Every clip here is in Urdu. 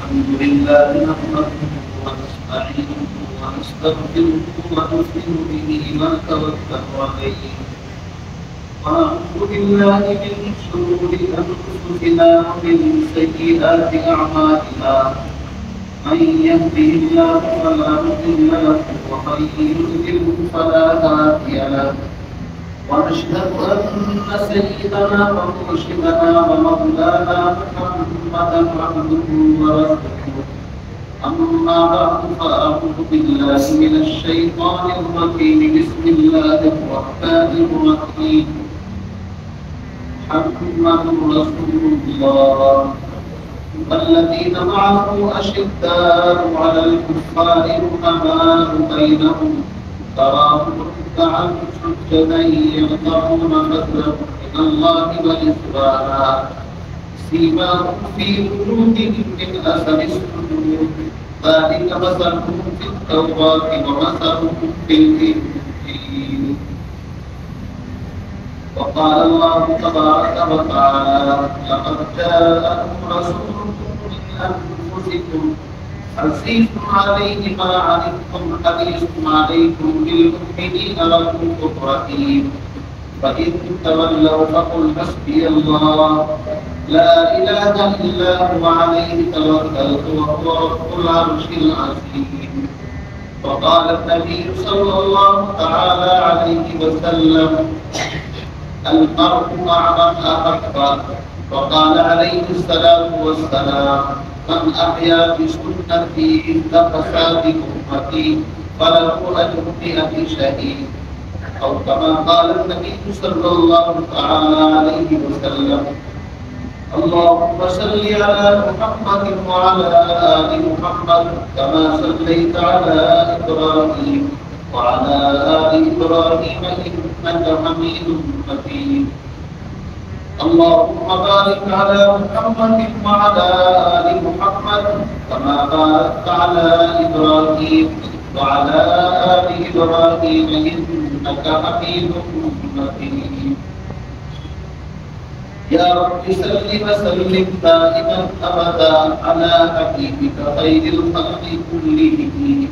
الحمد لله نحمده ونستعينه ونستغفره ونؤمن به ونتوكل عليه ونعوذ بالله من شرور أنفسنا ومن سيئات أعمالنا من يهده الله فلا مضل له ومن يضلل فلا هادي له ونشهد أن سيدنا ومرشدنا ومولانا محمدا عبده ورسوله أما بعد فأعوذ بالله من الشيطان الرجيم بسم الله الرحمن الرحيم محمد رسول الله والذين معه أشداء على الكفار رحماء بينهم تراهم ركعا سجدا يبتغون فضلا من الله ورضوانا سيماهم في وجوههم من أثر السجود ذلك مثلهم في التوراة ومثلهم في الإنجيل وقال الله تبارك وتعالى لقد جاءكم رسول من أنفسكم عزيز عليه ما عنتم حريص عليكم بالمؤمنين رؤوف رحيم فإن تولوا فقل حسبي الله لا إله إلا هو عليه توكلت وهو رب العرش العظيم وقال النبي صلى الله تعالى عليه وسلم المرء مع من أحب وقال عليه الصلاة والسلام من أحيا بسنتي عند فساد أمتي فله أجر 100 شهيد أو كما قال النبي صلى الله تعالى عليه وسلم اللهم صل على محمد وعلى آل محمد كما صليت على إبراهيم وعلى آل إبراهيم إنك حميد مجيد اللهم بارك على محمد وعلى آل محمد كما باركت على إبراهيم وعلى آل إبراهيم إنك حميد مجيد يا رب صل وسلم دائما أبدا على حبيبك خير الخلق كلهم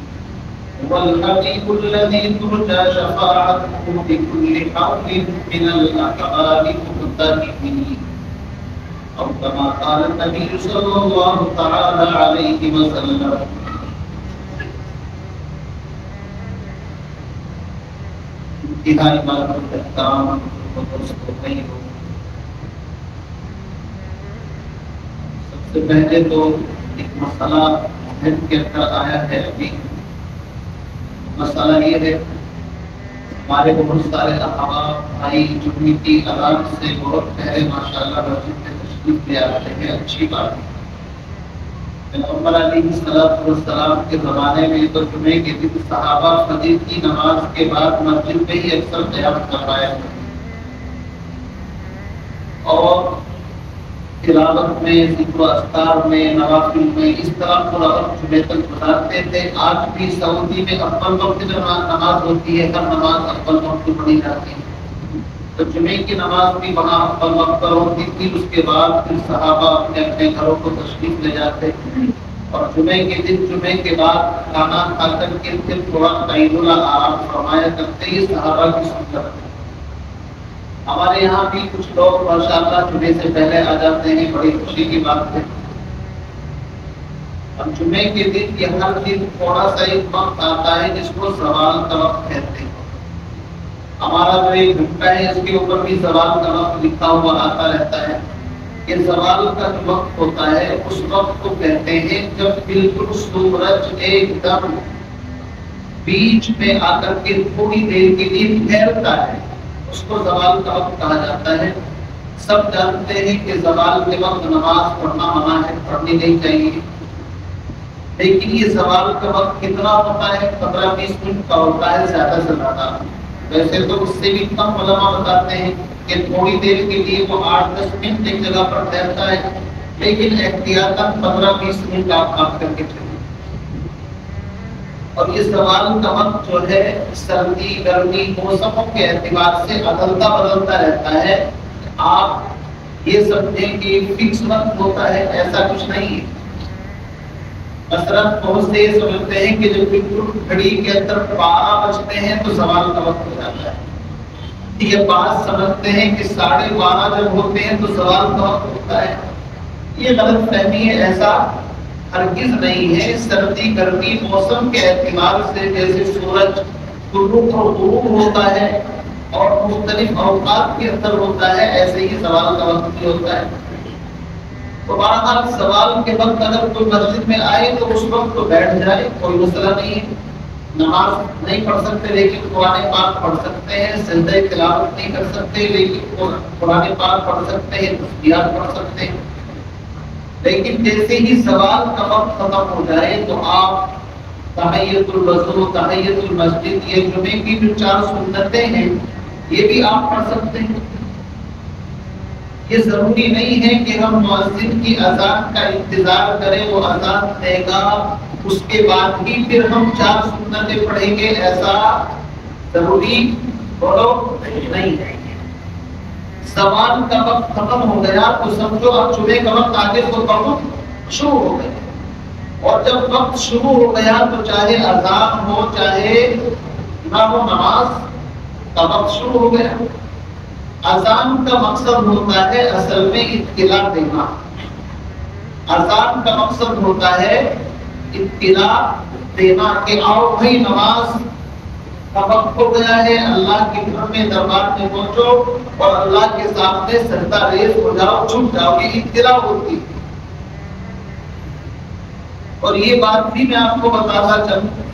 والحبيب الذي ترجى شفاعته بكل حول من الأحوال مقتربين أو كما قال النبي صلى الله تعالى عليه وسلم انتہائی مرتبہ احترام و دوستوں سب سے پہلے تو ایک مسئلہ ذہن کے اندر آیا ہے ابھی مسئلہ یہ ہے ہمارے بہت سارے احباب بھائی جمعیتی اذان سے بہت پہلے ماشاءاللہ مسجد میں تشریف لے آتے ہیں اچھی بات ہے پیغمبر علیہ السلام کے زمانے میں تو جمعے کے دن صحابہ فجر کی نماز کے بعد مسجد میں ہی اکثر قیام کروایا اور تلاوت میں ذکر و اذکار میں نوافل میں اس طرح پورا وقت جمعے تک گزارتے تھے آج بھی سعودی میں اول وقت میں نماز ہوتی ہے ہر نماز اول وقت پڑھی جاتی ہے تو جمعے کی نماز بھی وہاں اول وقت پر ہوتی تھی اس کے بعد پھر صحابہ اپنے اپنے گھروں کو تشریف لے جاتے اور جمعے کے دن جمعے کے بعد کھانا کھا کر کے پھر تھوڑا قیلولہ آرام فرمایا کرتے یہ صحابہ کی سنت ہے ہمارے یہاں بھی کچھ لوگ ماشاءاللہ جمعے سے پہلے آ جاتے ہیں بڑی خوشی کی بات ہے اب جمعے کے دن یہ ہر دن تھوڑا سا ایک وقت آتا ہے جس کو زوال کا وقت کہتے ہیں ہمارا جو ایک گھنٹہ ہے اس کے اوپر بھی زوال کا وقت لکھا ہوا آتا رہتا ہے یہ زوال کا جو وقت ہوتا ہے اس وقت کو کہتے ہیں جب بالکل سورج ایک دم بیچ میں آ کر کے تھوڑی دیر کے لیے پھیلتا ہے اس کو زوال کا وقت کہا جاتا ہے سب جانتے ہیں کہ زوال کے وقت نماز پڑھنا منع ہے پڑھنی نہیں چاہیے لیکن یہ زوال کا وقت کتنا ہوتا ہے 15-20 منٹ کا ہوتا ہے زیادہ سے زیادہ ویسے تو اس سے بھی کم علماء بتاتے ہیں کہ تھوڑی دیر کے لیے وہ 8-10 منٹ ایک جگہ پر ٹھہرتا ہے لیکن احتیاطاً 15-20 منٹ آپ کام کر کے چلیں اور یہ زوال کا وقت جو ہے سردی گرمی موسموں کے اعتبار سے بدلتا رہتا ہے آپ یہ سمجھیں کہ فکس وقت ہوتا ہے ایسا کچھ نہیں ہے مثلاً بہت سے یہ سمجھتے ہیں کہ جب بالکل گھڑی کے اندر 12 بجتے ہیں تو زوال کا وقت ہو جاتا ہے. یہ بات سمجھتے ہیں کہ 12:30 جب ہوتے ہیں تو زوال کا وقت ہوتا ہے. یہ غلط فہمی ہے، ایسا ہرگز نہیں ہے. سردی گرمی موسم کے اعتبار سے جیسے سورج طلوع اور غروب ہوتا ہے اور مختلف اوقات کے اندر ہوتا ہے، ایسے ہی زوال کا وقت بھی ہوتا ہے. تو بہرحال زوال کے وقت اگر کوئی مسجد میں آئے تو اس وقت تو بیٹھ جائے، کوئی مسئلہ نہیں ہے. نماز نہیں پڑھ سکتے لیکن قرآن پاک پڑھ سکتے ہیں. سجدہ تلاوت نہیں کر سکتے لیکن قرآن پاک پڑھ سکتے ہیں، تسبیحات پڑھ سکتے ہیں. لیکن جیسے ہی زوال کا وقت ختم ہو جائے تو آپ تحیۃ الوضو، تحیۃ المسجد، یہ جمعے کی جو 4 سنتیں ہیں یہ بھی آپ پڑھ سکتے ہیں. یہ ضروری نہیں ہے کہ ہم مؤذن کی اذان کا انتظار کریں، وہ اذان دے گا اس کے بعد ہی پھر ہم 4 سنتیں پڑھیں گے، ایسا ضروری بولو نہیں ہے. زوال کا وقت ختم ہو گیا تو سمجھو اب جمعے کا وقت آگے تو بہت شروع ہو گیا. اور جب وقت شروع ہو گیا تو چاہے اذان ہو چاہے نہ ہو، نماز کا وقت شروع ہو گیا. اذان کا مقصد ہوتا ہے اصل میں اطلاع دینا. اذان کا مقصد ہوتا ہے اطلاع دینا کہ آؤ بھائی نماز کا وقت ہو گیا ہے، اللہ کے گھر میں دربار میں پہنچو اور اللہ کے سامنے سجدہ ریز ہو جاؤ، جھک جاؤ. یہ اطلاع ہوتی ہے. اور یہ بات بھی میں آپ کو بتاتا چلوں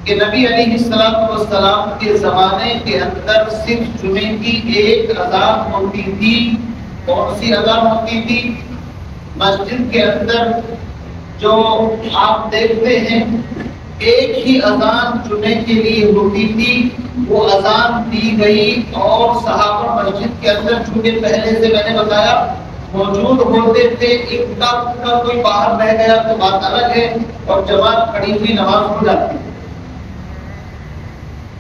کہ نبی علیہ السلام کے زمانے کے اندر صرف جمعے کی ایک اذان ہوتی تھی. کون سی اذان ہوتی تھی؟ مسجد کے اندر جو آپ دیکھتے ہیں ایک ہی اذان جمعے کے لیے ہوتی تھی. وہ اذان دی گئی اور صحابہ مسجد کے اندر چونکہ پہلے سے میں نے بتایا موجود ہوتے تھے، ایک کا کوئی باہر رہ گیا تو بات الگ ہے اور جماعت کھڑی ہوئی نماز ہو جاتی.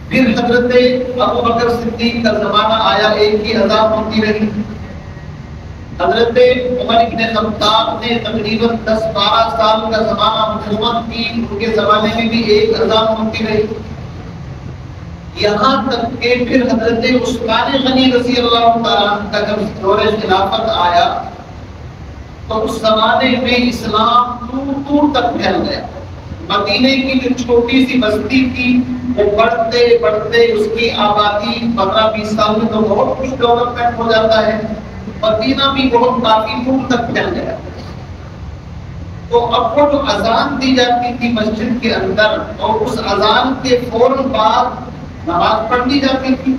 پھر حضرت ابو بکر صدیق کا زمانہ آیا، ایک ہی اذان ہوتی رہی. حضرت عمر ابن خطاب نے تقریباً 10-12 سال کا زمانہ حکومت کی، ان کے زمانے میں بھی ایک اذان ہوتی رہی. یہاں تک کہ پھر حضرت عثمان غنی رضی اللہ تعالیٰ عنہ کا جب دور خلافت آیا تو اس زمانے میں اسلام دور دور تک پھیل گیا. مدینے کی جو چھوٹی سی بستی تھی وہ بڑھتے بڑھتے اس کی آبادی 15-20 سال میں تو بہت کچھ ڈیولپمنٹ ہو جاتا ہے. مدینہ بھی بہت کافی دور تک پھیل گیا. تو اب وہ جو اذان دی جاتی تھی مسجد کے اندر اور اس اذان کے فوراً بعد نماز پڑھ لی جاتی تھی.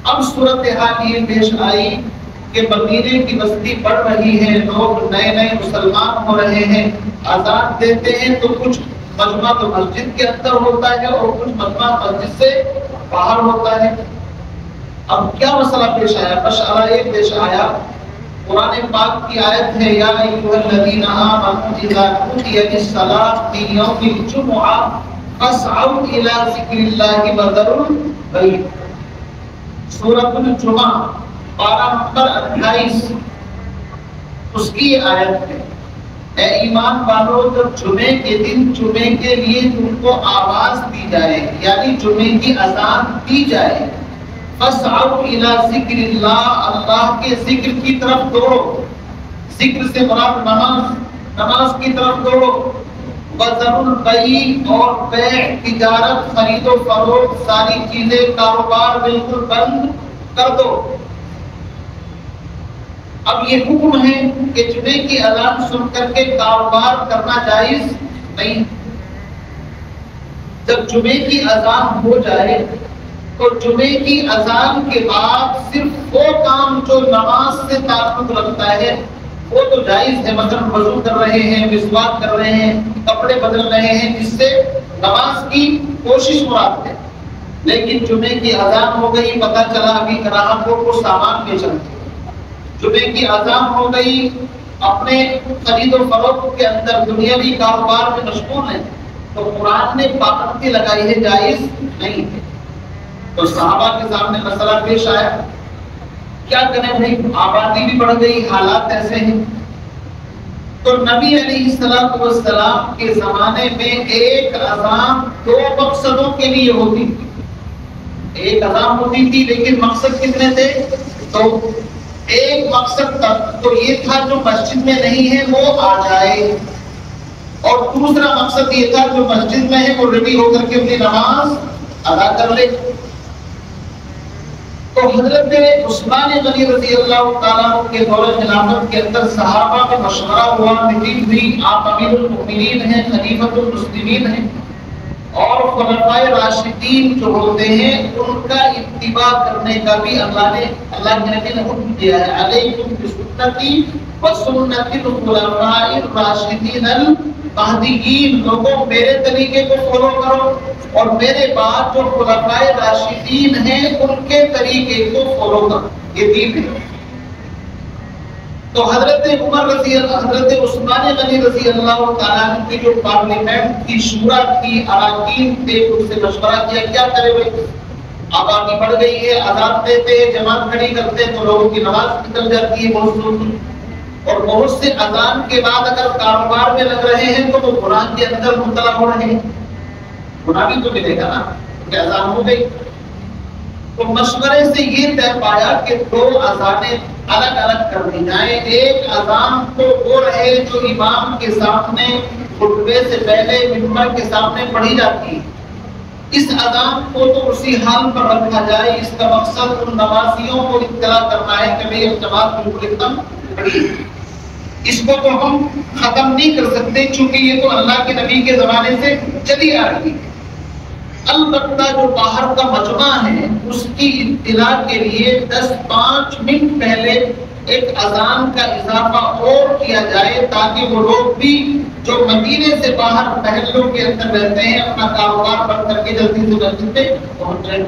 اب صورتحال یہ پیش آئی کہ مدینے کی بستی بڑھ رہی ہے، لوگ نئے نئے مسلمان ہو رہے ہیں. اذان دیتے ہیں تو کچھ مجمع تو مسجد کے اندر ہوتا ہے اور کچھ مجمع مسجد سے باہر ہوتا ہے. اب کیا مسئلہ پیش آیا؟ مسئلہ یہ پیش آیا، قرآن پاک کی آیت ہے یا ایھا الذین آمنوا اذا قضیت الصلاۃ فی یوم الجمعہ فاسعوا الی ذکر اللہ وذروا البیع. سورۃ الجمعہ پارہ نمبر 28 اس کی آیت ہے. اے ایمان والو، جب جمعے کے دن جمعے کے لیے تم کو آواز دی جائے یعنی جمعے کی اذان دی جائے، فاسعوا الی ذکر اللہ، اللہ کے ذکر کی طرف دوڑو. ذکر سے مراد نماز کی طرف دوڑو. وذروا البیع، اور بیع تجارت خرید و فروخت ساری چیزیں کاروبار بالکل بند کر دو. اب یہ حکم ہے کہ جمعے کی اذان سن کر کے کاروبار کرنا جائز نہیں. جب جمعے کی اذان ہو جائے تو جمعے کی اذان کے بعد صرف وہ کام جو نماز سے تعلق رکھتا ہے وہ تو جائز ہے. مثلا وضو کر رہے ہیں، مسواک کر رہے ہیں، کپڑے بدل رہے ہیں، جس سے نماز کی کوشش مراد ہے. لیکن جمعے کی اذان ہو گئی، پتہ چلا ابھی گراہکوں کو سامان بیچ رہے ہیں، جمعے کی اذان ہو گئی، اپنے خرید و فروخت کے اندر دنیاوی کاروبار میں مشغول ہیں، تو قرآن نے پابندی لگائی ہے جائز نہیں ہے. تو صحابہ کے سامنے مسئلہ پیش آیا، کیا کریں بھائی، آبادی بھی بڑھ گئی، حالات ایسے ہیں. تو نبی علیہ السلام کے زمانے میں ایک اذان دو مقصدوں کے لیے ہوتی تھی. ایک اذان ہوتی تھی لیکن مقصد کتنے تھے؟ تو ایک مقصد تک تو یہ تھا جو مسجد میں نہیں ہے وہ آ جائے، اور دوسرا مقصد یہ تھا جو مسجد میں ہے وہ ریڈی ہو کر کے اپنی نماز ادا کر لے. تو حضرت عثمان غنی رضی اللہ تعالیٰ عنہ کے دور خلافت کے اندر صحابہ میں مشورہ ہوا، میٹنگ ہوئی. آپ امیر المؤمنین ہیں، خلیفۃ المسلمین ہیں، اور خلفائے راشدین جو ہوتے ہیں ان کا اتباع کرنے کا بھی اللہ کے نبی نے حکم دیا ہے. علیکم بسنتی وسنت الخلفاء الراشدین المہدیین، لوگوں میرے طریقے کو فالو کرو اور میرے بعد جو خلفائے راشدین ہیں ان کے طریقے کو فالو کرو. یہ دین ہے. تو حضرت عثمان غنی رضی اللہ تعالیٰ عنہ کی جو پارلیمنٹ کی شورا کی اراکین تھے ان سے مشورہ کیا کیا کرے بھائی. آبادی بڑھ گئی ہے، اذان دیتے جماعت کھڑی کرتے تو لوگوں کی نماز نکل جاتی ہے بہت لوگ، اور بہت سے اذان کے بعد اگر کاروبار میں لگ رہے ہیں تو وہ گناہ کے اندر مبتلا ہو رہے ہیں. گناہ بھی تو ملے گا نا کہ اذان ہو گئی. تو مشورے سے یہ طے پایا کہ دو اذانیں الگ الگ کر دی جائیں. ایک اذان تو وہ رہے جو امام کے سامنے خطبے سے پہلے منبر کے سامنے پڑھی جاتی ہے، اس اذان کو تو اسی حال پر رکھا جائے. اس کا مقصد ان نمازیوں کو اطلاع کرنا ہے کہ بھئی جماعت بالکل ایک دم کھڑی ہے. اس کو تو ہم ختم نہیں کر سکتے چونکہ یہ تو اللہ کے نبی کے زمانے سے چلی آ رہی ہے. البتہ جو باہر کا مجمع ہے اس کی اطلاع کے لیے 10-5 منٹ پہلے ایک اذان کا اضافہ اور کیا جائے تاکہ وہ لوگ بھی جو مدینے سے باہر محلوں کے اندر رہتے ہیں اپنا کاروبار بند کر کے جلدی سے مسجد میں پہنچ جائیں.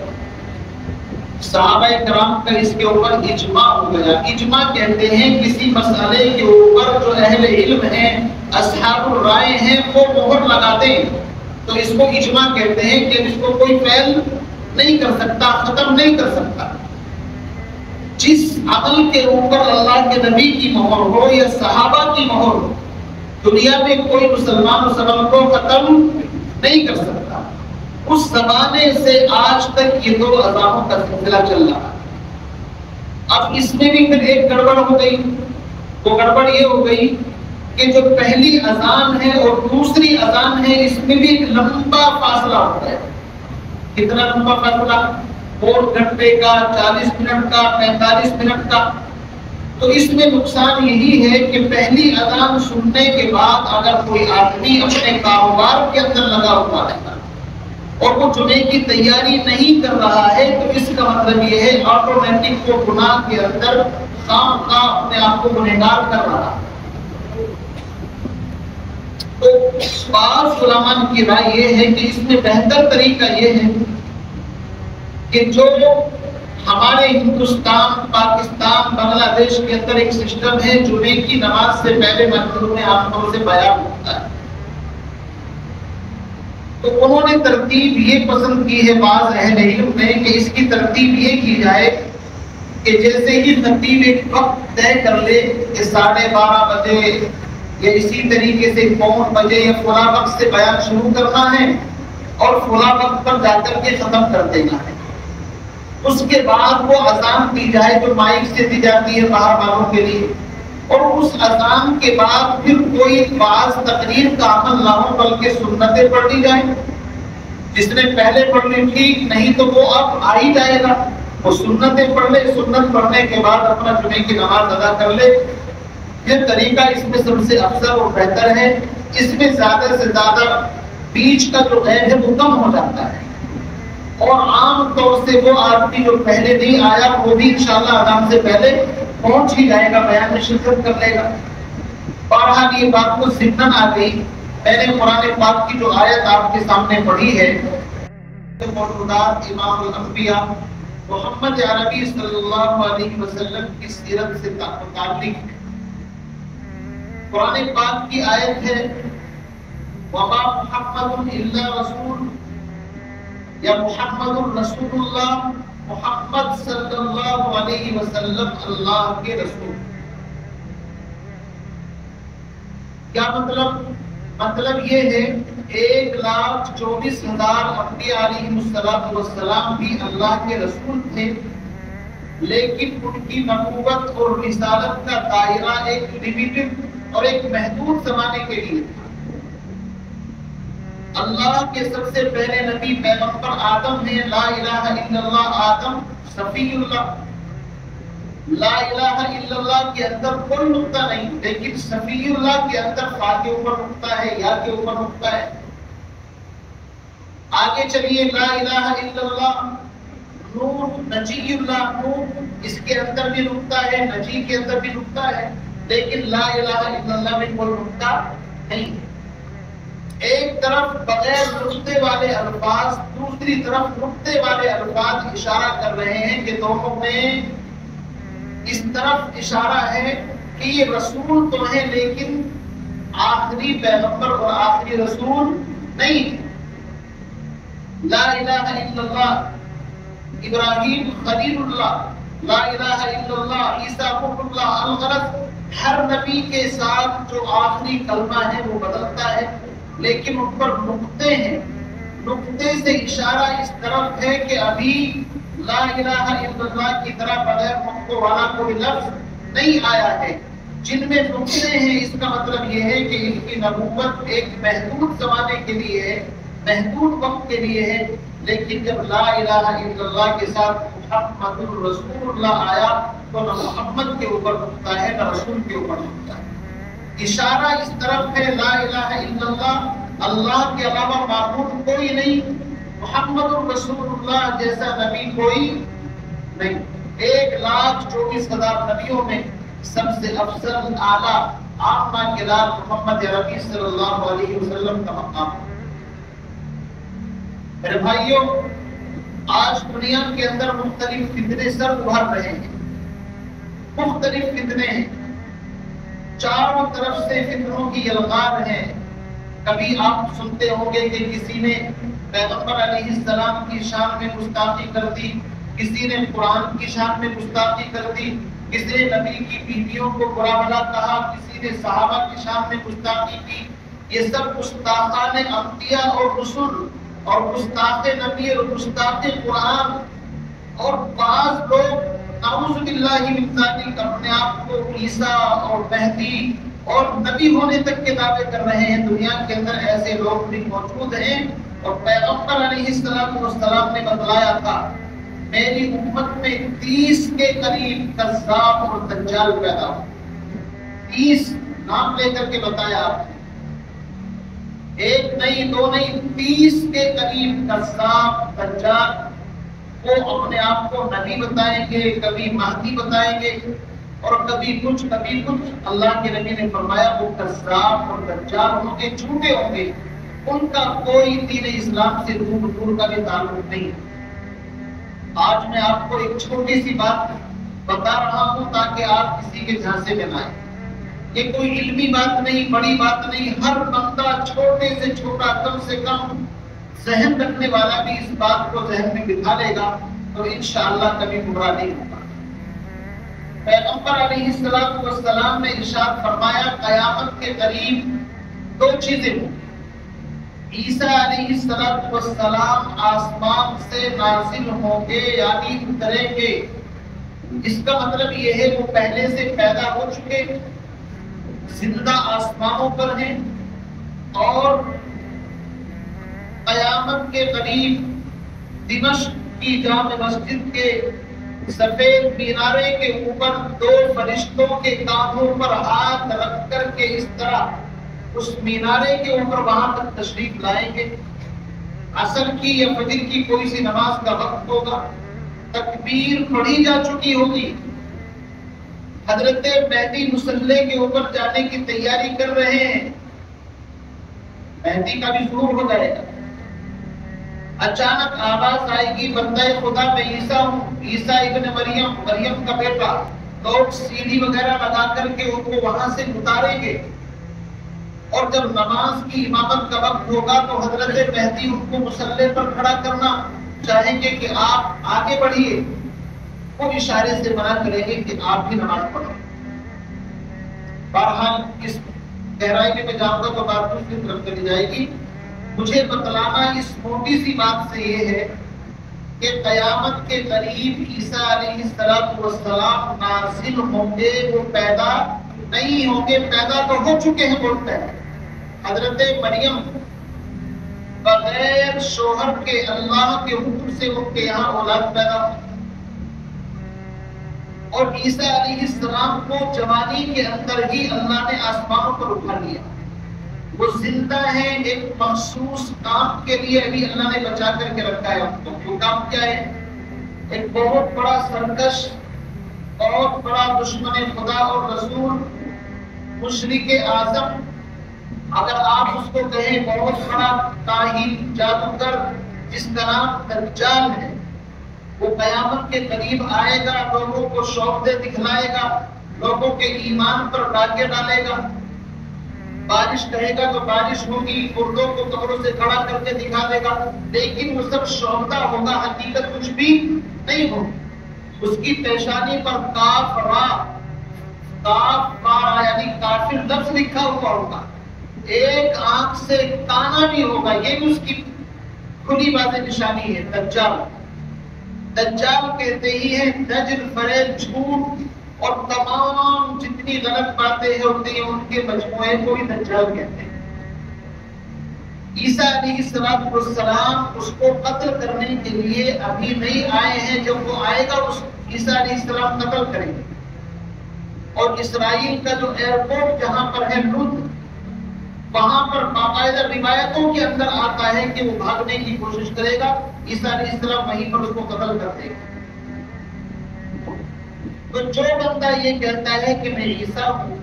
صحابہ کرام کا اس کے اوپر اجماع ہو گیا. اجماع کہتے ہیں کسی مسئلے کے اوپر جو اہل علم ہیں، اصحاب الرائے ہیں، وہ مہر لگاتے ہیں تو اس کو اجماع کہتے ہیں کہ اس کو کوئی فعل نہیں کر سکتا، ختم نہیں کر سکتا. جس عمل کے اوپر اللہ کے نبی کی مہر ہو یا صحابہ کی مہر ہو، دنیا میں کوئی مسلمان اس عمل کو ختم نہیں کر سکتا. اس زمانے سے آج تک یہ دو اذانوں کا سلسلہ چل رہا ہے. اب اس میں بھی پھر ایک گڑبڑ ہو گئی. وہ گڑبڑ یہ ہو گئی کہ جو پہلی اذان ہے اور دوسری اذان ہے اس میں بھی ایک لمبا فاصلہ ہوتا ہے. کتنا لمبا فاصلہ؟ 4 گھنٹے کا، 40 منٹ کا، 45 منٹ کا. تو اس میں نقصان یہی ہے کہ پہلی اذان سننے کے بعد اگر کوئی آدمی اپنے کاروبار کے اندر لگا ہوا ہے اور وہ جمعے کی تیاری نہیں کر رہا ہے تو اس کا مطلب یہ ہے آٹومیٹک وہ گناہ کے اندر خواہ اپنے آپ کو گنہگار کر رہا ہے. تو بعض علماء کی رائے یہ ہے کہ اس میں بہتر طریقہ یہ ہے کہ جو ہمارے ہندوستان، پاکستان، بنگلہ دیش کے اندر ایک سسٹم ہے جمعے کی نماز سے پہلے مسجدوں میں عام طور سے بیان ہوتا ہے. تو انہوں نے ترتیب یہ پسند کی ہے بعض اہل علم نے کہ اس کی ترتیب یہ کی جائے کہ جیسے ہی خطیب ایک وقت طے کر لے کہ 12:30 بجے یا اسی طریقے سے 1 بجے یا فلاں وقت سے بیان شروع کرنا ہے اور فلاں وقت پر جا کر کے ختم کر دینا ہے. اس کے بعد وہ اذان دی جائے جو مائک سے دی جاتی ہے باہر والوں کے لیے، اور اس اذان کے بعد پھر کوئی بعض تقریر کا عمل نہ ہو بلکہ سنتیں پڑھ لی جائیں. جس نے پہلے پڑھ لی ٹھیک، نہیں تو وہ اب آ ہی جائے گا، وہ سنتیں پڑھ لے، سنت پڑھنے کے بعد اپنا جمعے کی نماز ادا کر لے. یہ طریقہ اس میں سب سے افضل اور بہتر ہے. اس میں زیادہ سے زیادہ بیچ کا جو غیب ہے وہ کم ہو جاتا ہے، اور عام طور سے وہ آدمی جو پہلے نہیں آیا وہ بھی انشاءاللہ اذان سے پہلے پہنچ ہی جائے گا، بیان میں شرکت کر لے گا. بہرحال یہ بات کو ضمن آ گئی. میں نے قرآن پاک کی جو آیت آپ کے سامنے پڑھی ہے، موجودات امام الانبیاء محمد عربی صلی اللہ علیہ وسلم کی سیرت سے متعلق قرآن پاک کی آیت ہے وَمَا مُحَمَّدٌ إِلَّا رَسُولٌ، یا محمد رسول اللہ، محمد صلی اللہ علیہ وسلم اللہ کے رسول. کیا مطلب؟ مطلب یہ ہے 1,24,000 انبیاء علیہ السلام بھی اللہ کے رسول تھے، لیکن ان کی نبوت اور رسالت کا دائرہ ایک لمیٹڈ اور ایک محدود زمانے کے لیے تھا۔ اللہ کے سب سے پہلے نبی پیغمبر آدم ہیں، لا الہ الا اللہ آدم صفی اللہ، لا الہ الا اللہ کے اندر کوئی نقطہ نہیں، لیکن صفی اللہ کے اندر فا کے اوپر نقطہ ہے، یا کے اوپر نقطہ ہے۔ آگے چلیے، لا الہ الا اللہ نوح نجی اللہ، نوح اس کے اندر بھی نقطہ ہے، نجی کے اندر بھی نقطہ ہے، لیکن لا الہ الا اللہ میں کوئی نقطہ نہیں۔ ایک طرف بغیر نقطے والے الفاظ، دوسری طرف نقطے والے الفاظ اشارہ کر رہے ہیں کہ دونوں میں اس طرف اشارہ ہے کہ یہ رسول تو ہیں لیکن آخری پیغمبر اور آخری رسول نہیں۔ لا الہ الا اللہ ابراہیم خلیل اللہ، لا الہ الا اللہ عیسیٰ روح اللہ۔ الغرض ہر نبی کے ساتھ جو آخری کلمہ ہے وہ بدلتا ہے، لیکن ان پر نقطے ہیں۔ نقطے سے اشارہ اس طرف ہے کہ ابھی لا الہ الا اللہ کی طرح بغیر نقطوں والا کوئی لفظ نہیں آیا ہے۔ جن میں نقطے ہیں اس کا مطلب یہ ہے کہ ان کی نبوت ایک محدود زمانے کے لیے ہے، محدود وقت کے لیے ہے، لیکن جب لا الہ الا اللہ کے ساتھ محمد الرسول اللہ آیا تو نہ محمد کے اوپر نقطہ ہے نہ رسول کے اوپر نقطہ ہے۔ اشارہ اس طرف ہے لا الہ الا اللہ، اللہ کے علاوہ معبود کوئی نہیں، محمد الرسول اللہ جیسا نبی کوئی نہیں۔ 1,24,000 نبیوں میں سب سے افضل اعلیٰ عامہ کے لال محمد عربی صلی اللہ علیہ وسلم کا مقام۔ میرے بھائیوں، آج دنیا کے اندر مختلف فتنے سر ابھر رہے ہیں، مختلف فتنے ہیں، چاروں طرف سے فتنوں کی یلغار ہے۔ کبھی آپ سنتے ہوں گے کہ کسی نے پیغمبر علیہ السلام کی شان میں گستاخی کر دی، کسی نے قرآن کی شان میں گستاخی کر دی، کسی نے نبی کی بیویوں کو برا بھلا کہا، کسی نے صحابہ کی شان میں گستاخی کی۔ یہ سب گستاخان انبیاء اور رسول اور گستاخ نبی اور گستاخ قرآن، اور بعض لوگ نعوذ باللہ من ذالک اپنے آپ کو عیسیٰ اور مہدی اور نبی ہونے تک کے دعوے کر رہے ہیں۔ دنیا کے اندر ایسے لوگ بھی موجود ہیں، اور پیغمبر علیہ السلام نے بتلایا تھا میری امت میں 30 کے قریب کذاب اور دجال پیدا ہو۔ 30 نام لے کر کے بتایا آپ نے، ایک نہیں دو نہیں، 30 کے قریب کذاب دجال، وہ اپنے آپ کو نبی بتائیں گے، کبھی مہدی بتائیں گے، اور کبھی کچھ کبھی کچھ۔ اللہ کے نبی نے فرمایا وہ کذاب اور دجال ہوں گے، جھوٹے ہوں گے، ان کا کوئی دین اسلام سے دور دور کا بھی تعلق نہیں۔ آج میں آپ کو ایک چھوٹی سی بات بتا رہا ہوں تاکہ آپ کسی کے جھانسے میں نہ آئیں۔ یہ کوئی علمی بات نہیں، بڑی بات نہیں، ہر بندہ چھوٹے سے چھوٹا کم سے کم ذہن رکھنے والا بھی اس بات کو ذہن میں بٹھا لے گا تو انشاءاللہ کبھی گمراہ نہیں ہوگا۔ پیغمبر علیہ السلام نے ارشاد فرمایا قیامت کے قریب 2 چیزیں ہوں گی۔ عیسیٰ علیہ السلام آسمان سے نازل ہوں گے، یعنی اتریں گے۔ اس کا مطلب یہ ہے وہ پہلے سے پیدا ہو چکے، زندہ آسمانوں پر ہیں، اور قیامت کے قریب دمشق کی جامع مسجد کے سفید مینارے کے اوپر 2 فرشتوں کے کاندھوں پر ہاتھ رکھ کر کے اس طرح اس مینارے کے اوپر وہاں تک تشریف لائیں گے۔ عصر کی یا فجر کی کوئی سی نماز کا وقت ہوگا، تکبیر پڑھی جا چکی ہوگی، حضرت مہدی مصلی کے اوپر جانے کی تیاری کر رہے ہیں، مہدی کا بھی ظہور ہو جائے گا۔ اچانک آواز آئے گی بندہ خدا میں عیسیٰ ہوں، عیسیٰ ابن مریم، مریم کا بیٹا۔ لوگ سیڑھی وغیرہ لگا کر کے ان کو وہاں سے اتاریں گے، اور جب نماز کی امامت کا وقت ہوگا تو حضرت مہدی ان کو مصلی پر کھڑا کرنا چاہیں گے کہ آپ آگے بڑھیے، وہ اشارے سے منع کریں گے کہ آپ بھی نماز پڑھیں۔ بہرحال اس گہرائی میں جاؤں گا تو بات دوسری طرف چلی جائے گی. مجھے بتلانا اس موٹی سی بات سے یہ ہے کہ قیامت کے قریب عیسیٰ علیہ السلام نازل ہوں گے، وہ پیدا نہیں ہوں گے، پیدا تو ہو چکے ہیں بولتا ہے. حضرت مریم بغیر شوہر کے اللہ کے حکم سے ان کے یہاں اولاد پیدا ہوئی، اور عیسیٰ علیہ السلام کو جوانی کے اندر ہی اللہ نے آسمانوں پر اٹھا لیا. وہ زندہ ہیں ایک مخصوص کام کے لیے، ابھی اللہ نے بچا کر کے رکھا ہے ان کو. وہ کام کیا ہے؟ ایک بہت بڑا سرکش، بہت بڑا دشمن خدا اور رسول، مشرک اعظم، اگر آپ اس کو کہیں بہت بڑا کاہن جادوگر، جس کا نام دجال ہے، وہ قیامت کے قریب آئے گا، لوگوں کو شوق دکھلائے گا، لوگوں کے ایمان پر ڈاکے ڈالے گا. بارش کہے گا تو بارش ہوگی، مردوں کو قبروں سے کھڑا کر کے دکھا دے گا، لیکن وہ سب شوقہ ہوگا، حقیقت کچھ بھی نہیں ہوگی. اس کی پیشانی پر کاف را یعنی کافر لفظ لکھا ہوا ہوگا، ایک آنکھ سے کانا بھی ہوگا. یہ بھی اس کی کھلی باتیں نشانی ہے. دجال کہتے ہی ہیں دجل، فریب، جھوٹ اور تمام جتنی غلط باتیں ہوتی ہیں ان کے مجموعے کو ہی دجال کہتے ہیں. عیسیٰ علیہ السلام اس کو قتل کرنے کے لیے ابھی نہیں آئے ہیں. جب وہ آئے گا اس عیسیٰ علیہ السلام قتل کریں گے. اور اسرائیل کا جو ایئرپورٹ جہاں پر ہے لد، وہاں پر باقاعدہ روایتوں کے اندر آتا ہے کہ وہ بھاگنے کی کوشش کرے گا، عیسیٰ علیہ السلام وہیں پر اس کو قتل کر دے گا. تو جو بندہ یہ کہتا ہے کہ میں عیسیٰ ہوں،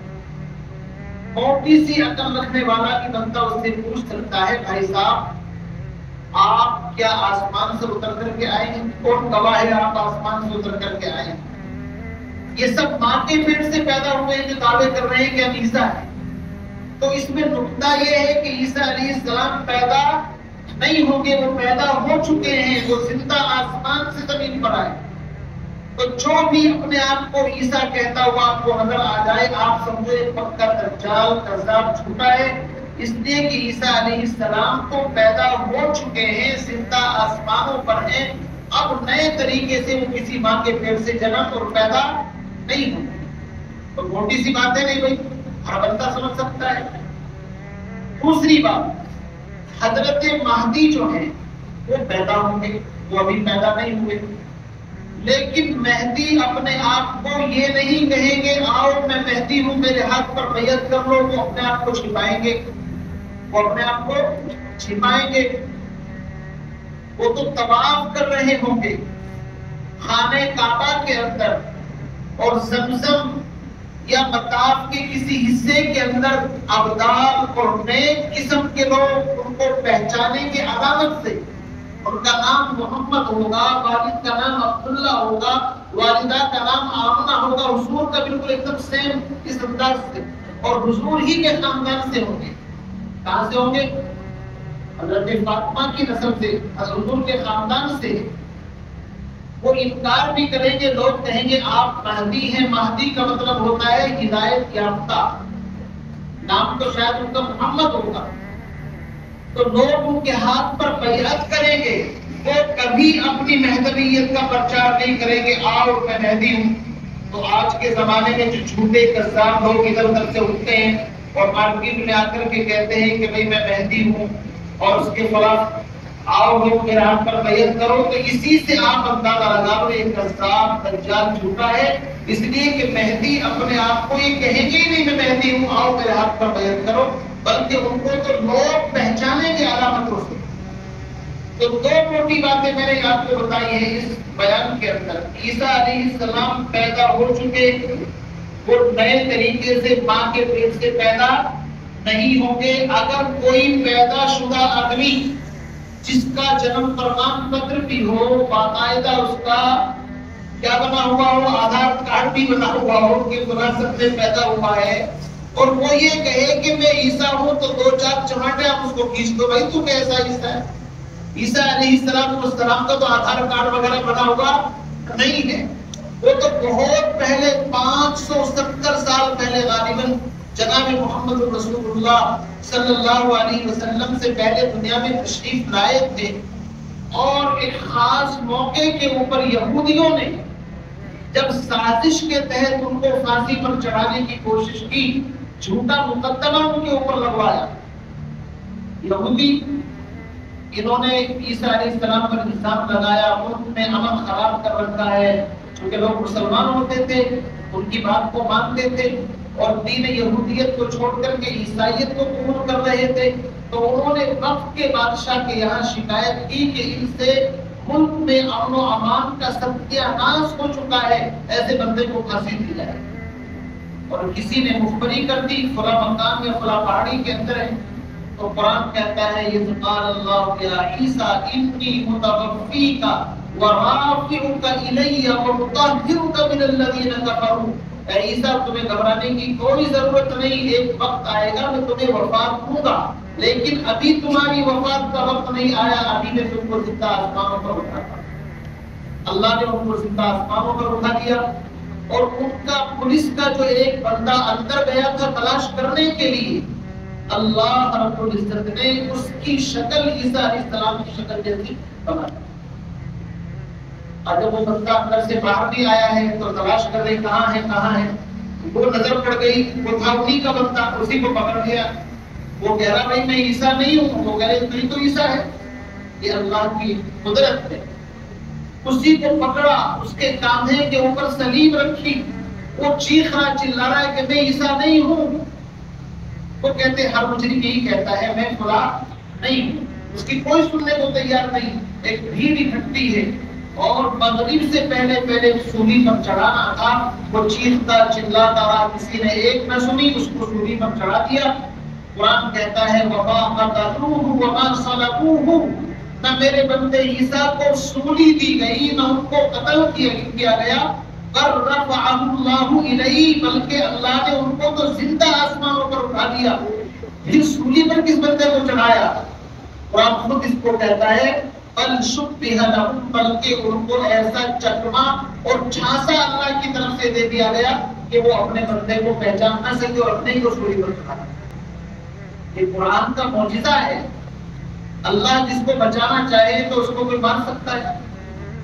موٹی سی عقل رکھنے والا کی بندہ اس سے پوچھ سکتا ہے بھائی صاحب آپ کیا آسمان سے اتر کر کے آئے ہیں؟ کون گواہ ہے آپ آسمان سے اتر کر کے آئے ہیں؟ یہ سب ماں کے پیٹ سے پیدا ہوئے ہیں جو دعوے کر رہے ہیں کہ ہم عیسیٰ ہیں. تو اس میں نقطہ یہ ہے کہ عیسیٰ علیہ السلام پیدا نہیں ہوں گے، وہ پیدا ہو چکے ہیں، وہ زندہ آسمان سے زمین پر آئے. تو جو بھی اپنے آپ کو عیسیٰ کہتا ہوا آپ کو نظر آ جائے، آپ سمجھو ایک پکا دجال، کذاب، جھوٹا ہے. اس لیے کہ عیسیٰ علیہ السلام تو پیدا ہو چکے ہیں، زندہ آسمانوں پر ہیں. اب نئے طریقے سے وہ کسی ماں کے پیٹ سے جنم اور پیدا نہیں ہوں. تو موٹی سی بات ہے نہیں بھائی، ہر بندہ سمجھ سکتا ہے. دوسری بات، حضرت مہدی جو ہیں وہ پیدا ہوں گے، وہ ابھی پیدا نہیں ہوئے. لیکن مہدی اپنے آپ کو یہ نہیں کہیں گے آؤ میں مہدی ہوں میرے ہاتھ پر بیعت کر لو. وہ اپنے آپ کو چھپائیں گے، وہ اپنے آپ کو چھپائیں گے. وہ تو طواف کر رہے ہوں گے خانہ کعبہ کے اندر، اور زمزم یا مطاف کے کسی حصے کے اندر ابدال اور نیک قسم کے لوگ ان کو پہچانے کے علامت سے ان کا نام محمد ہوگا، والد کا نام عبداللہ ہوگا، والدہ کا نام آمنہ ہوگا. حضور کا بالکل ایک دم سیم اس انداز سے، اور حضور ہی کے خاندان سے ہوں گے. کہاں سے ہوں گے؟ حضرت فاطمہ کی نسل سے، حضور کے خاندان سے. وہ انکار بھی کریں گے، لوگ کہیں گے آپ مہدی ہیں. مہدی کا مطلب ہوتا ہے ہدایت یافتہ، نام تو شاید ان کا محمد ہوگا. تو لوگ ان کے ہاتھ پر بیعت کریں گے، وہ کبھی اپنی مہدویت کا پرچار نہیں کریں گے آؤ میں مہدی ہوں. تو آج کے زمانے میں جو جھوٹے کذاب لوگ ادھر ادھر سے اٹھتے ہیں اور مارکیٹ میں آ کر کے کہتے ہیں کہ بھئی میں مہدی ہوں اور اس کے خلاف آؤ لوگ میرے ہاتھ پر بیعت کرو، تو اسی سے آپ اندازہ لگا لو یہ کذاب دجال جھوٹا ہے. اس لیے کہ مہدی اپنے آپ کو یہ کہیں گے ہی نہیں میں مہدی ہوں آؤ میرے ہاتھ پر بیعت کرو، بلکہ ان کو تو لوگ پہچانیں گے علامتوں سے. تو دو موٹی باتیں میں نے آپ کو بتائی ہیں اس بیان کے اندر. عیسیٰ علیہ السلام پیدا ہو چکے، وہ نئے طریقے سے ماں کے پیٹ سے پیدا نہیں ہوں گے. اگر کوئی پیدا شدہ آدمی جس کا جنم پرمان پتر بھی ہو، باقاعدہ اس کا کیا بنا ہوا ہو، آدھار کارڈ بھی بنا ہوا ہو کہ وراثت میں پیدا ہوا ہے، اور وہ یہ کہے کہ میں عیسیٰ ہوں، تو دو چار چماٹے آپ اس کو کھینچ دو بھائی تو کیسا عیسیٰ ہے؟ عیسیٰ علیہ السلام کا تو آدھار کارڈ وغیرہ بنا ہوا نہیں ہے. وہ تو بہت پہلے 570 سال پہلے غالباً جناب محمد رسول اللہ صلی اللہ علیہ وسلم سے پہلے دنیا میں تشریف لائے تھے، اور ایک خاص موقع کے اوپر یہودیوں نے جب سازش کے تحت ان کو پھانسی پر چڑھانے کی کوشش کی، جھوٹا مقدمہ ان کے اوپر لگوایا۔ یہودی انہوں نے عیسیٰ علیہ السلام پر الزام لگایا، ملک میں امن خراب کر رکھا ہے، چونکہ لوگ مسلمان ہوتے تھے، ان کی بات کو مانتے تھے اور دین یہودیت کو چھوڑ کر کے عیسائیت کو قبول کر رہے تھے، تو انہوں نے وقت کے بادشاہ کے یہاں شکایت کی کہ ان سے ملک میں امن و امان کا ستیہ ناش ہو چکا ہے، ایسے بندے کو پھانسی دی جائے۔ اور کسی نے مخبری کر دی فلاں مقام یا فلاں پہاڑی کے اندر ہے، تو قرآن کہتا ہے یہ قال اللہ یا عیسیٰ انی متوفیک ورافعک الی ومطہرک من الذین کفروا، اے عیسیٰ تمہیں گھبرانے کی کوئی ضرورت نہیں، ایک وقت آئے گا میں تمہیں وفات دوں گا، لیکن ابھی تمہاری وفات کا وقت نہیں آیا، ابھی میں تم کو زندہ آسمانوں پر اٹھاتا ہوں۔ اللہ نے ان کو زندہ آسمانوں پر اٹھا دیا، اور ان کا پولیس کا جو ایک بندہ اندر گیا تھا تلاش کرنے کے لیے، اللہ رب العزت نے اس کی شکل عیسیٰ علیہ السلام کی شکل جیسی بنا دی۔ اور جب وہ بندہ اندر سے باہر نہیں آیا ہے تو تلاش کر رہے کہاں ہے کہاں ہے، وہ نظر پڑ گئی، وہ تھا انہی کا بندہ، اسی کو پکڑ لیا۔ وہ کہہ رہا بھائی میں عیسیٰ نہیں ہوں، وہ کہہ رہے تو ہی تو عیسیٰ ہے۔ یہ اللہ کی قدرت ہے۔ اسی کو پکڑا، اس کے کاندھے کے اوپر صلیب رکھی، وہ چیخ رہا چلا رہا ہے کہ میں عیسیٰ نہیں ہوں۔ وہ کہتے ہر مجرم یہی کہتا ہے میں فلاں نہیں ہوں، اس کی کوئی سننے کو تیار نہیں۔ ایک بھیڑ اکٹھی ہے اور مغرب سے پہلے سولی پر چڑھانا تھا، وہ چیختا چلاتا رہا، کسی نے ایک نہ سنی، اس کو سولی پر چڑھا دیا۔ قرآن کہتا ہے وما قتلوہ وما صلبوہ، نہ میرے بندے عیسیٰ کو سولی دی گئی نہ ان کو قتل کیا گیا، پر رفعہ اللہ الیہ، بلکہ اللہ نے ان کو تو زندہ آسمانوں پر اٹھا دیا۔ پھر سولی پر کس بندے کو چڑھایا؟ قرآن خود اس کو کہتا ہے بل شبہ لہم، بلکہ ان کو ایسا چکما اور جھانسا اللہ کی طرف سے دے دیا گیا کہ وہ اپنے بندے کو پہچان نہ سکے اور اپنے کو سولی پر چڑھایا۔ یہ قرآن کا معجزہ ہے۔ اللہ جس کو بچانا چاہے تو اس کو کوئی مار سکتا ہے؟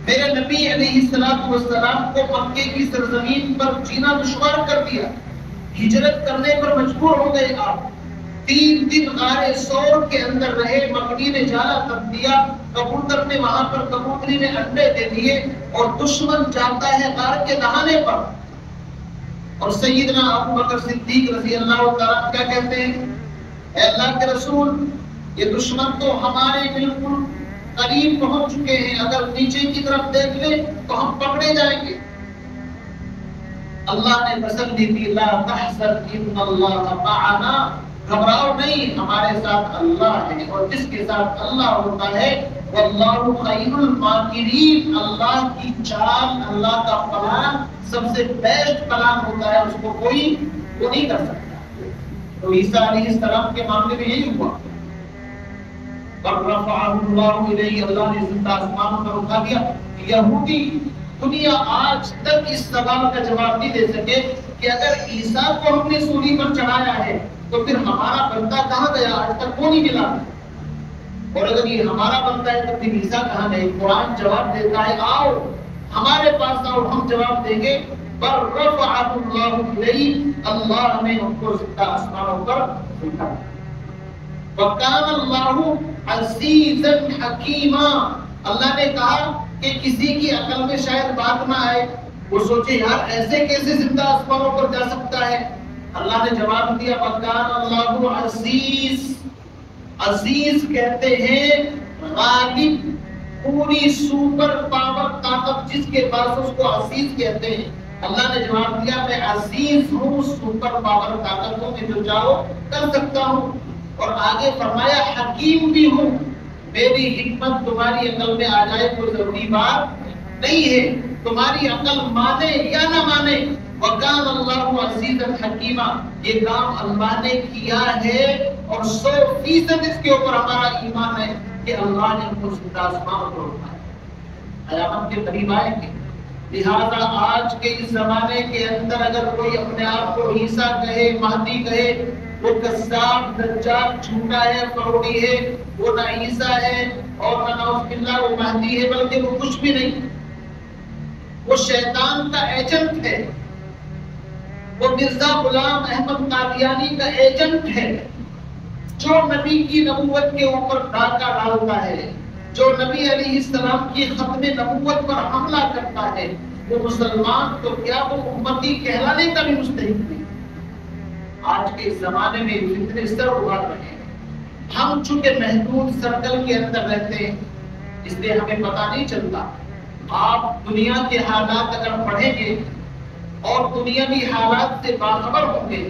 میرے نبی علیہ السلام کو مکے کی سرزمین پر جینا دشوار کر دیا، ہجرت کرنے پر مجبور ہو گئے آپ۔ 3 دن غار ثور کے اندر رہے، مکڑی نے جالا تن دیا، کبوتر نے وہاں پر کبوتری نے انڈے دے دیے، اور دشمن جاتا ہے غار کے دہانے پر، اور سیدنا ابو بکر صدیق رضی اللہ تعالیٰ کیا کہتے ہیں؟ اے اللہ کے رسول، یہ دشمن تو ہمارے بالکل قریب پہنچ چکے ہیں، اگر نیچے کی طرف دیکھ لیں تو ہم پکڑے جائیں گے۔ اللہ نے تسلی دی لا تحزن ان اللہ معنا، گھبراؤ نہیں، ہمارے ساتھ اللہ ہے، اور جس کے ساتھ اللہ ہوتا ہے واللہ خیر الماکرین، اللہ کی چال، اللہ کا پلان سب سے بیسٹ پلان ہوتا ہے، اس کو کوئی وہ نہیں کر سکتا۔ تو عیسیٰ علیہ السلام کے معاملے میں یہی ہوا، رفعہ اللہ الیہ، اللہ نے زندہ آسمانوں پر اٹھا دیا۔ یہودی دنیا آج تک اس سوال کا جواب نہیں دے سکے کہ اگر عیسیٰ کو ہم نے سولی پر چڑھایا ہے تو پھر ہمارا بندہ کہاں گیا؟ آج تک وہ نہیں ملا، اور اگر یہ ہمارا بندہ ہے تو پھر عیسیٰ کہاں گئے؟ قرآن جواب دیتا ہے آؤ ہمارے پاس آؤ، ہم جواب دیں گے۔ پر رفعہ اللہ الیہ، اللہ نے ان کو زندہ آسمانوں پر اٹھا دیا۔ وَكَانَ اللَّهُ عَزِيزًا حَكِيمًا، اللہ نے کہا کہ کسی کی عقل میں شاید بات نہ آئے، وہ سوچے یار ایسے کیسے زندہ آسمانوں پر جا سکتا ہے؟ اللہ نے جواب دیا وَكَانَ اللَّهُ عَزِيز، عزیز کہتے ہیں غالب، پوری سپر پاور طاقت جس کے پاس اس کو عزیز کہتے ہیں۔ اللہ نے جواب دیا میں عزیز ہوں، سپر پاور طاقت ہوں، میں جو چاہو کر سکتا ہوں، اور آگے فرمایا حکیم بھی ہوں، میری حکمت تمہاری عقل میں آ جائے کوئی ضروری بات نہیں ہے، تمہاری عقل مانے یا نہ مانے۔ وَكَانَ اللَّهُ عَزِيزًا حَكِيمًا، یہ کام اللہ نے کیا ہے، اور 100% اس کے اوپر ہمارا ایمان ہے کہ اللہ نے ان کو زندہ آسمان پر اٹھایا۔ قیامت کے قریب آئیں گے، لہذا آج کے اس زمانے کے اندر اگر کوئی اپنے آپ کو عیسیٰ کہے، مہدی کہے، وہ کذاب، دجال، جھوٹا ہے، فروڑی ہے، وہ نہ عیسیٰ ہے اور نہ نعوذ باللہ وہ مہدی ہے، بلکہ وہ کچھ بھی نہیں، وہ شیطان کا ایجنٹ ہے، وہ مرزا غلام احمد قادیانی کا ایجنٹ ہے، جو نبی کی نبوت کے اوپر ڈاکہ ڈالتا ہے، جو نبی علیہ السلام کی ختم نبوت پر حملہ کرتا ہے، وہ مسلمان تو کیا وہ امتی کہلانے کا بھی مستحق نہیں۔ آج کے زمانے میں فتنے سر اڑا رہے ہیں۔ ہم چونکہ محدود سرکل کے اندر رہتے ہیں، اس لیے ہمیں پتہ نہیں چلتا۔ آپ دنیا کے حالات اگر پڑھیں گے اور دنیاوی حالات سے باخبر ہوں گے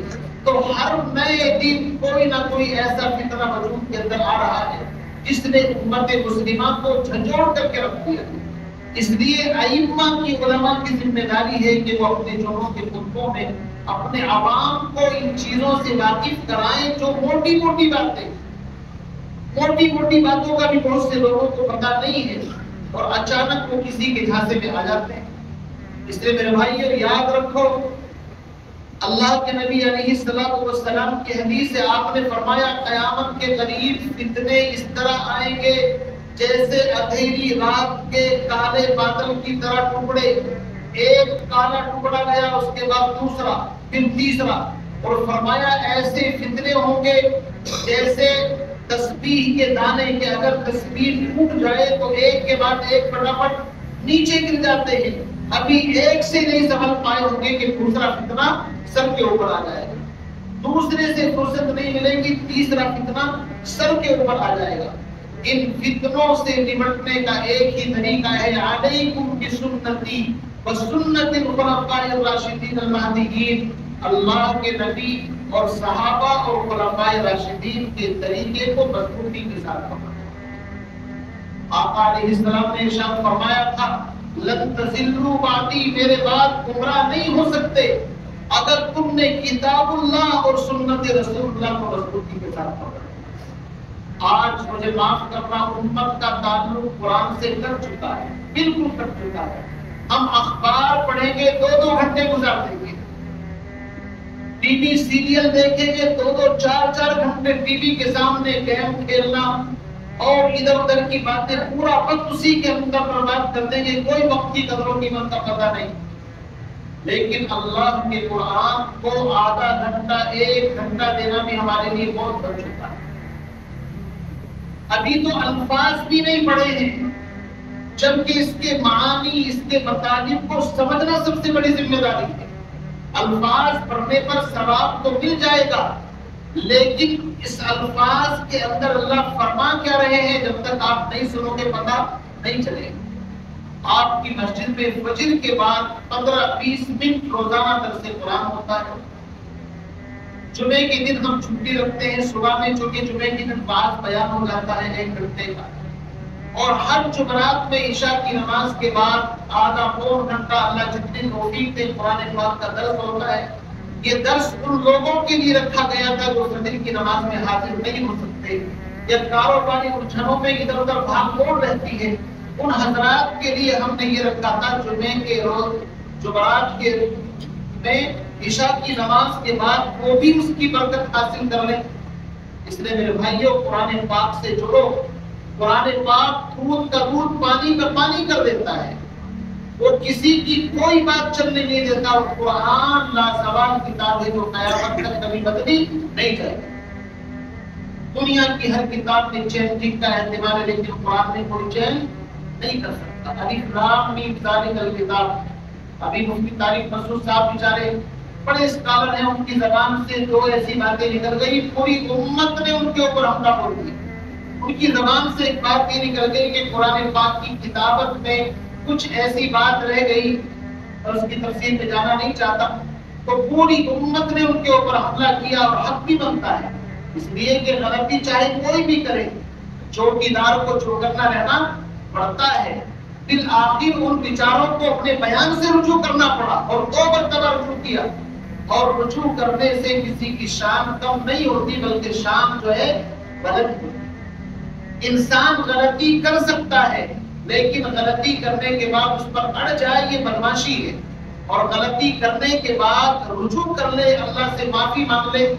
تو ہر نئے دن کوئی نہ کوئی ایسا فتنہ وجود کے اندر آ رہا ہے جس نے امت مسلمہ کو جھنجھوڑ کر کے رکھ دیا۔ اس لیے ائمہ کی، علماء کی ذمہ داری ہے کہ وہ اپنے جوڑوں کے خطبوں میں اپنے عوام کو ان چیزوں سے واقف کرائیں جو موٹی موٹی باتوں کا بھی بہت سے لوگوں کو پتہ نہیں ہے اور اچانک وہ کسی کے جھانسے میں آ جاتے ہیں۔ اس لیے میرے بھائیو یاد رکھو، اللہ کے نبی علیہ السلام کی حدیث سے آپ نے فرمایا قیامت کے قریب فتنے اس طرح آئیں گے جیسے اندھیری رات کے کالے بادل کی طرح ٹکڑے، ایک کالا ٹکڑا گیا، اس کے بعد دوسرا، پھر تیسرا، اور فرمایا ایسے فتنے ہوں گے جیسے تسبیح کے دانے کے اگر تسبیح ٹوٹ جائے تو ایک کے بعد ایک فٹافٹ نیچے گر جاتے ہیں، ابھی ایک سے نہیں سنبھل پائے ہوں گے کہ دوسرا فتنہ سر کے اوپر آ جائے گا، دوسرے سے فرصت نہیں ملے گی، تیسرا فتنہ سر کے اوپر آ جائے گا۔ ان فتنوں سے نمٹنے کا ایک ہی طریقہ ہے، علیکم بسنتی وسنت الخلفاء الراشدین المہدیین، اللہ کے نبی اور صحابہ اور خلفاء راشدین کے طریقے کو مضبوطی کے ساتھ پکڑو۔ آقا علیہ السلام نے ارشاد فرمایا تھا لن تضلوا بعدی، میرے بعد گمراہ نہیں ہو سکتے اگر تم نے کتاب اللہ اور سنت رسول اللہ کو مضبوطی کے ساتھ پکڑا۔ آج مجھے معاف کرنا، امت کا تعلق قرآن سے کٹ چکا ہے، بالکل کٹ چکا ہے۔ ہم اخبار پڑھیں گے 2 گھنٹے گزار دیں گے، ٹی وی سیریل دیکھیں گے 4 گھنٹے ٹی وی کے سامنے گیم کھیلنا اور ادھر ادھر کی باتیں، پورا وقت اسی کے اندر برباد کر دیں گے، کوئی وقت کی قدر و قیمت کا پتہ نہیں۔ لیکن اللہ کے قرآن کو آدھا گھنٹہ 1 گھنٹہ دینا بھی ہمارے لیے بہت بڑھ چکا ہے۔ ابھی تو الفاظ بھی نہیں پڑھے ہیں، جبکہ اس کے معانی، اس کے مطالب کو سمجھنا سب سے بڑی ذمہ داری ہے۔ الفاظ پڑھنے پر ثواب تو مل جائے گا، لیکن اس الفاظ کے اندر اللہ فرما کیا رہے ہیں جب تک آپ نہیں سنو گے پتہ نہیں چلے گا۔ آپ کی مسجد میں فجر کے بعد 15-20 منٹ روزانہ درس قرآن ہوتا ہے۔ جمعے کے دن ہم چھٹی رکھتے ہیں صبح میں، چونکہ جمعے کے دن بعد بیان ہو جاتا ہے 1 گھنٹے کا، اور ہر جمعرات میں عشاء کی نماز کے بعد آدھا پون گھنٹہ اللہ جتنے توفیق دے قرآن پاک کا درس ہوتا ہے۔ یہ درس ان لوگوں کے لیے رکھا گیا تھا جو فجر کی نماز میں حاضر نہیں ہو سکتے یا کاروباری الجھنوں میں ادھر ادھر بھاگ دوڑ رہتی ہے، ان حضرات کے لیے ہم نے یہ رکھا تھا جمعے کے روز جمعرات کے میں عشاء کی نماز کے بعد وہ بھی اس کی برکت حاصل کر لیں۔ اس لیے میرے بھائیوں قرآن پاک سے جڑو۔ قرآن پاک دودھ کا دودھ، پانی کا پانی کر دیتا ہے، وہ کسی کی کوئی بات چلنے نہیں دیتا، اور قرآن لازوال کتاب ہے جو قیامت تک کبھی بدلی نہیں جائے۔ دنیا کی ہر کتاب میں چین ٹھیک کا احتمال ہے، لیکن قرآن میں کوئی چین نہیں کر سکتا۔ الف لام میم ذالک الکتاب، ابھی مفتی طارق مسعود صاحب بیچارے بڑے اسکالر ہیں، ان کی زبان سے 2 ایسی باتیں نکل گئی، پوری امت نے ان کے اوپر حملہ بول دیا۔ ان کی زبان سے ایک بات یہ نکل گئی کہ قرآن پاک کی کتابت میں کچھ ایسی بات رہ گئی، اور اس کی تفصیل میں جانا نہیں چاہتا، تو پوری امت نے ان کے اوپر حملہ کیا، اور حق بھی بنتا ہے، اس لیے کہ غلطی چاہے کوئی بھی کرے، چوکیدار کو چوکنا رہنا پڑتا ہے۔ بالآخر ان بیچاروں کو اپنے بیان سے رجوع کرنا پڑا، اور 2 مرتبہ رجوع کیا، اور رجوع کرنے سے کسی کی شان کم نہیں ہوتی، بلکہ شان جو ہے بلند ہوتی۔ انسان غلطی کر سکتا ہے، لیکن غلطی کرنے کے بعد اس پر اڑ جائے یہ بدماشی ہے، اور غلطی کرنے کے بعد رجوع کر لے، اللہ سے معافی مانگ لے،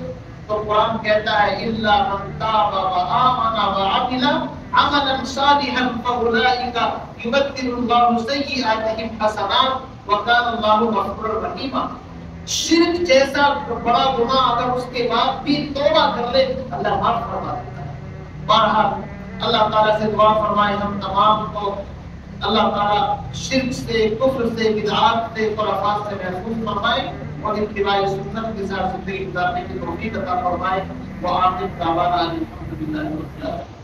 تو قرآن کہتا ہے الا من تاب وآمن وعمل عملا صالحا فاولئک یبدل اللہ سیئاتہم حسنات وکان اللہ غفورا رحیما۔ شرک جیسا بڑا گناہ اگر اس کے بعد بھی توبہ کر لے اللہ معاف فرما دیتا ہے۔ بہرحال اللہ تعالیٰ سے دعا فرمائے ہم تمام کو اللہ تعالیٰ شرک سے، کفر سے، بدعات سے، خرافات سے محفوظ فرمائے اور اتباع سنت کے ساتھ زندگی گزارنے کی توفیق عطا فرمائے۔ وآخر دعوانا الحمدللہ رب العالمین۔